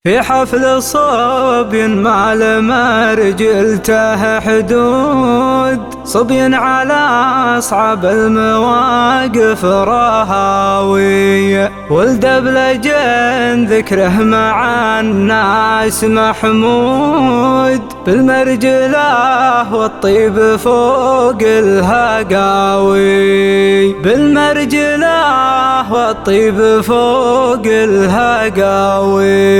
في حفل صبي مع المرجلته حدود، صبي على أصعب المواقف رهاوي، ولد بلجن ذكره مع الناس محمود، بالمرجله والطيب فوق الهقاوي، بالمرجله والطيب فوق الهقاوي.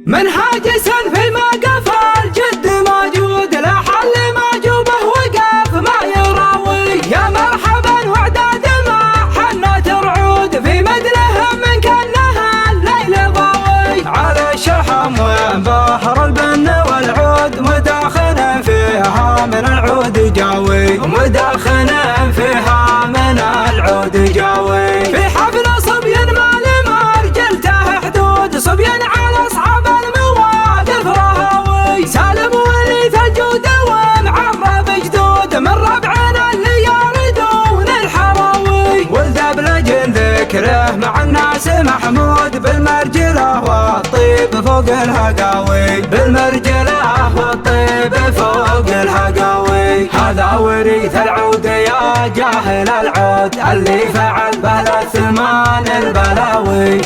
من حاجس في موقف الجد موجود، لا حل معجوبه وقف ما يراوي، يا مرحبا وعداد ما حنات رعود، في مدله من كانها الليل ضاوي، على الشحم وبحر البن والعود، مداخنا فيها من العود جاوي، مداخنا فيها من العود جاوي. في حفل صبي صبيان على أصحاب المواقف رهاوي، سالم ولي ثجود ومعرب جدود، من ربعنا اللي يردون الحراوي، ولد بلجن ذكره مع الناس محمود، بالمرجله والطيب فوق الهقاوي، بالمرجله والطيب فوق الهقاوي. هذا وريث العود يا جاهل العود، اللي فعل به الثمان البلاوي،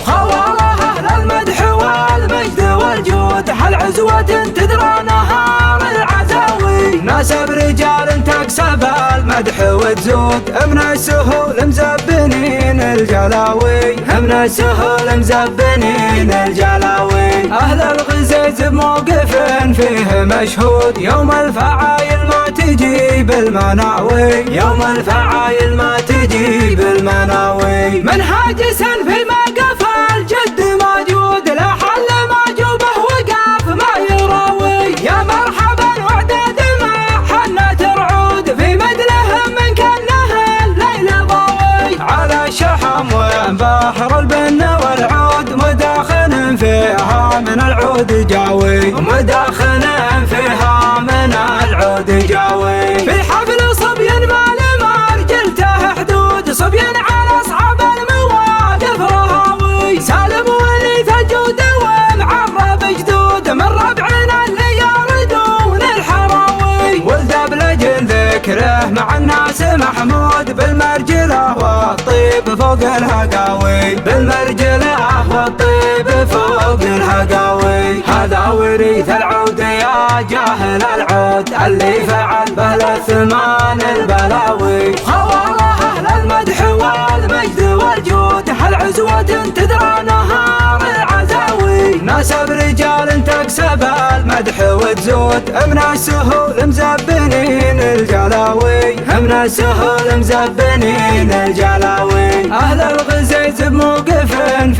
المدح والمجد والجود، حل عزوة تدرى نهار العزاوي، ناسب رجال تكسب المدح وتزود، من السهول مزبنين الجلاوي، من السهول مزبنين الجلاوي. أهل الغزيز بموقف فيه مشهود، يوم الفعايل ما تجيب المناوي، يوم الفعايل ما تجيب المناوي. من حاجس في موقف الجد موجود، لا حل معجوبه وقف ما يراوي، يا مرحبا وعداد ما حنات رعود، في مدله من كانها الليل ضاوي، على الشحم وبحر البن والعود، مداخن فيها من العود جاوي، مداخن فيها من العود جاوي. في حفل صبي مع المرجلته حدود، صبي على أصحاب المواقف رهاوي، سالم ولي ثجود ومعرب جدود، من ربعنا اللي يردون الحراوي، ولد بلجن ذكره مع الناس محمود، بالمرجله والطيب فوق الهقاوي، بالمرجله والطيب فوق الهقاوي. هذا وريث العود يا جاهل العود، اللي فعل به الثمان البلاوي، خوالله اهل المدح والمجد والجود، حل عزوة تدرى نهار العزاوي، ناسب رجال تكسب المدح وتزود، من السهول مزبنين الجلاوي، من السهول مزبنين الجلاوي. أهل الغزيز بموقف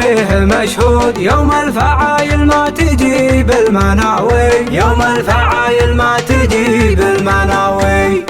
فيه مشهود، يوم الفعايل ما تجيب المناوي، يوم الفعايل ما تجيب المناوي.